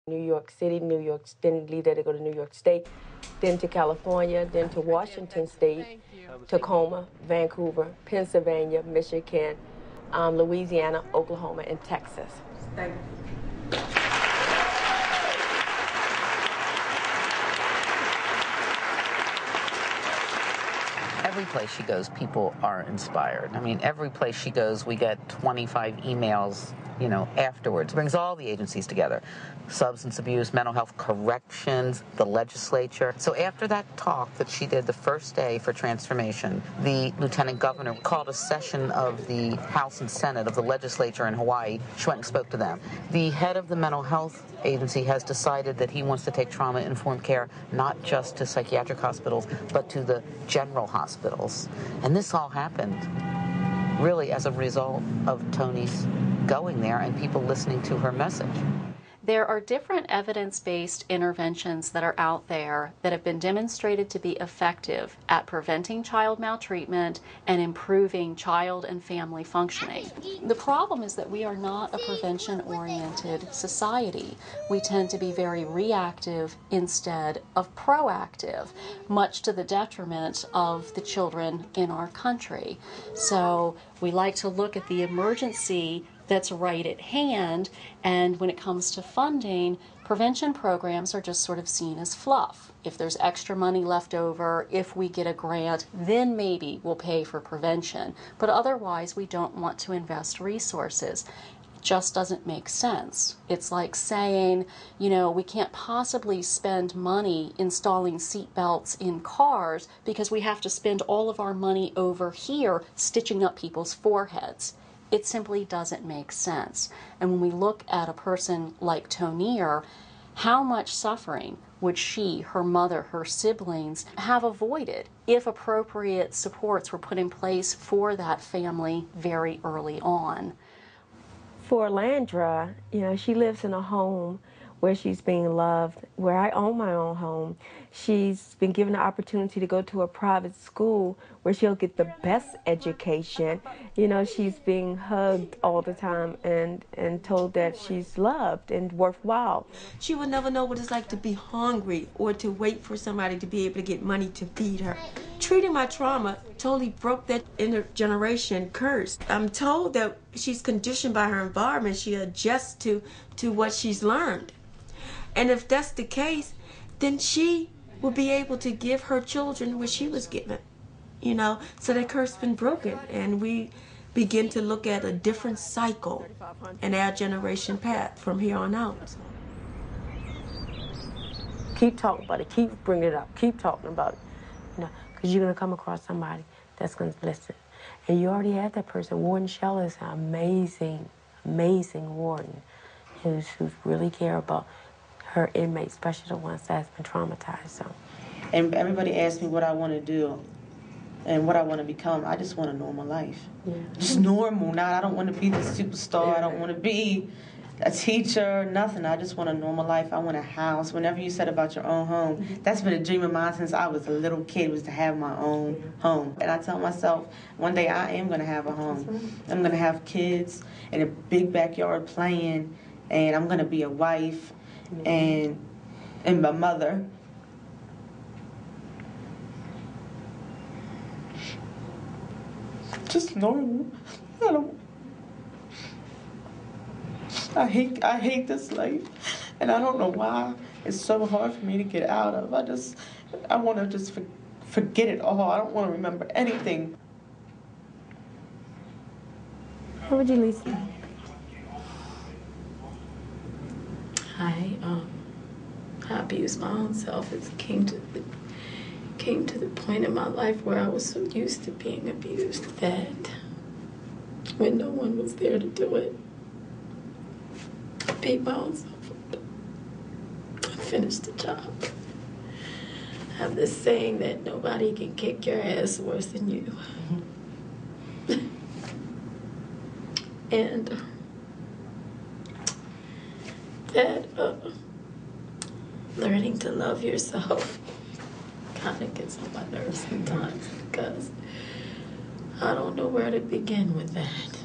New York City, New York, then leave there to go to New York State, then to California, then to Washington State, Tacoma, Vancouver, Pennsylvania, Michigan, Louisiana, Oklahoma, and Texas. Thank you. Every place she goes, people are inspired. I mean, every place she goes, we get 25 emails, afterwards. Brings all the agencies together. Substance abuse, mental health, corrections, the legislature. So after that talk that she did the first day for transformation, the lieutenant governor called a session of the House and Senate of the legislature in Hawaii. She went and spoke to them. The head of the mental health agency has decided that he wants to take trauma-informed care not just to psychiatric hospitals, but to the general hospitals. And this all happened really as a result of Tony's going there and people listening to her message. There are different evidence-based interventions that are out there that have been demonstrated to be effective at preventing child maltreatment and improving child and family functioning. The problem is that we are not a prevention-oriented society. We tend to be very reactive instead of proactive, much to the detriment of the children in our country. So we like to look at the emergency that's right at hand, and when it comes to funding, prevention programs are just sort of seen as fluff. If there's extra money left over, if we get a grant, then maybe we'll pay for prevention. But otherwise, we don't want to invest resources. It just doesn't make sense. It's like saying, we can't possibly spend money installing seat belts in cars because we have to spend all of our money over here stitching up people's foreheads. It simply doesn't make sense. And when we look at a person like Tonier, how much suffering would she, her mother, her siblings have avoided if appropriate supports were put in place for that family very early on? For Landra, she lives in a home where she's being loved, where I own my own home. She's been given the opportunity to go to a private school where she'll get the best education. She's being hugged all the time and told that she's loved and worthwhile. She will never know what it's like to be hungry or to wait for somebody to be able to get money to feed her. Treating my trauma totally broke that intergeneration curse. I'm told that she's conditioned by her environment. She adjusts to what she's learned. And if that's the case, then she will be able to give her children what she was given, so that curse has been broken. And we begin to look at a different cycle in our generation path from here on out. Keep talking about it. Keep bringing it up. Keep talking about it. Because you're going to come across somebody that's going to listen. And you already have that person. Warden Shell is an amazing, amazing warden who's really care about her inmates, especially the ones that's been traumatized. So. And everybody asks me what I want to do and what I want to become. I just want a normal life. Yeah. Just normal. Now, I don't want to be the superstar. Yeah. I don't want to be a teacher, nothing. I just want a normal life. I want a house. Whenever you said about your own home, that's been a dream of mine since I was a little kid, was to have my own home. And I tell myself, one day I am going to have a home. I'm going to have kids in a big backyard playing, and I'm going to be a wife and my mother. Just normal. I hate this life, and I don't know why it's so hard for me to get out of. I want to just forget it all. I don't want to remember anything. How would you, Lisa? I abused my own self. It came to the point in my life where I was so used to being abused that when no one was there to do it, I beat my own self up. I finished the job. I have this saying that nobody can kick your ass worse than you. And that learning to love yourself kind of gets on my nerves sometimes because I don't know where to begin with that.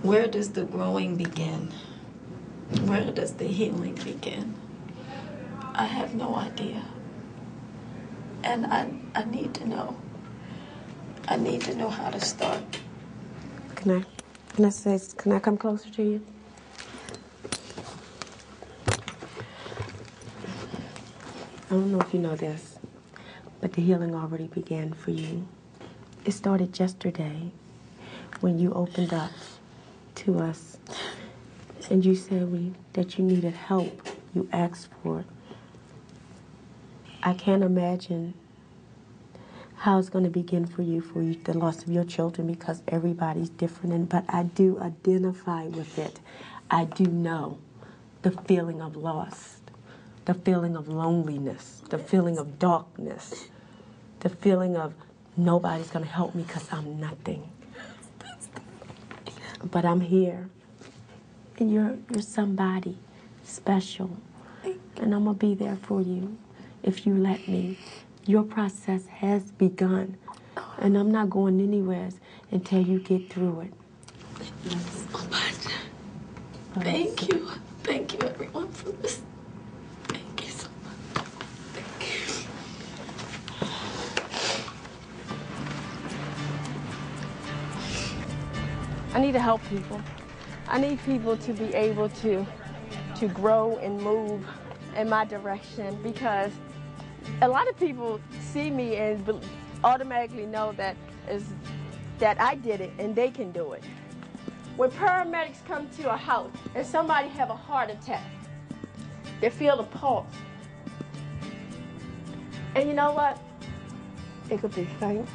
Where does the growing begin? Where does the healing begin? I have no idea. And I need to know. I need to know how to start. Can I come closer to you? I don't know if you know this, but the healing already began for you. It started yesterday when you opened up to us and you said that you needed help. You asked for it. I can't imagine how it's going to begin for you, the loss of your children, because everybody's different. But I do identify with it. I do know the feeling of loss, the feeling of loneliness, the feeling of darkness, the feeling of nobody's going to help me because I'm nothing. But I'm here, and you're somebody special, and I'm going to be there for you if you let me. Your process has begun, and I'm not going anywhere until you get through it. So much. Thank you. Thank you, everyone, for this. Thank you so much. Thank you. I need to help people. I need people to be able to grow and move in my direction, because a lot of people see me and automatically know that I did it and they can do it. When paramedics come to a house and somebody have a heart attack, they feel the pulse. And you know what? It could be faint.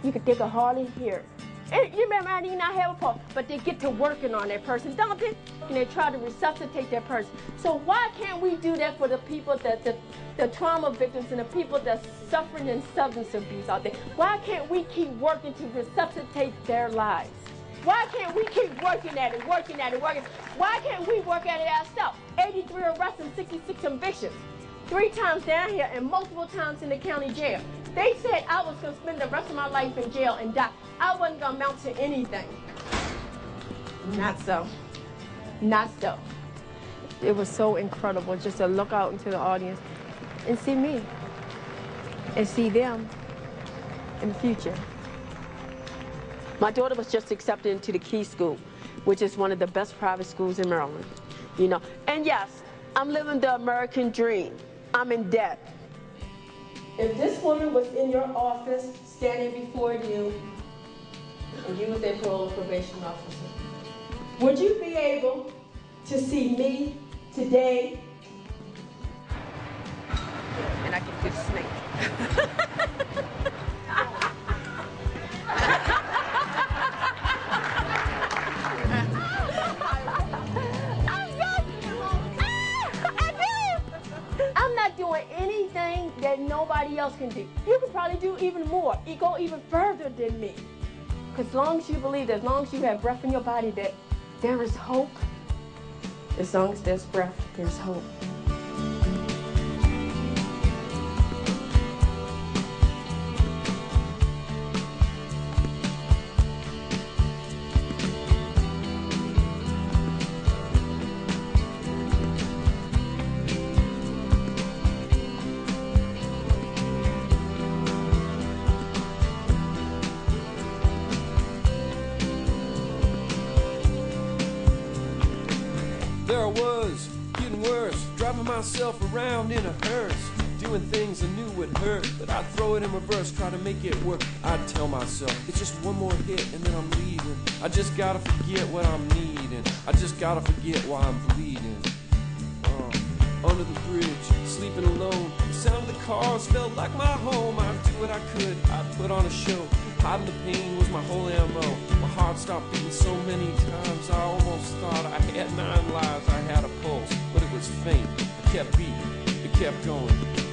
They could hardly hear it. And you may not have a pulse, but they get to working on that person, don't they? And they try to resuscitate that person. So why can't we do that for the people the trauma victims and the people that's suffering in substance abuse out there? Why can't we keep working to resuscitate their lives? Why can't we keep working at it? Why can't we work at it ourselves? 83 arrests and 66 convictions. 3 times down here and multiple times in the county jail. They said I was going to spend the rest of my life in jail and die. I wasn't going to amount to anything. Not so. Not so. It was so incredible just to look out into the audience and see me and see them in the future. My daughter was just accepted into the Key School, which is one of the best private schools in Maryland. You know, and yes, I'm living the American dream. I'm in debt. If this woman was in your office standing before you, and you was their parole probation officer, would you be able to see me today? And I can do snake. I'm not doing anything that nobody else can do. You could probably do even more. You go even further than me. Because as long as you believe, as long as you have breath in your body, that there is hope. As long as there's breath, there's hope. There I was, getting worse, driving myself around in a hearse, doing things I knew would hurt, but I'd throw it in reverse, try to make it work. I'd tell myself, it's just one more hit and then I'm leaving. I just gotta forget what I'm needing. I just gotta forget why I'm bleeding. Under the bridge, sleeping alone, the sound of the cars felt like my home. I'd do what I could, I'd put on a show. Hiding the pain was my whole MO. My heart stopped beating so many times, I almost thought I had 9 lives. I had a pulse, but it was faint. I kept beating, it kept going.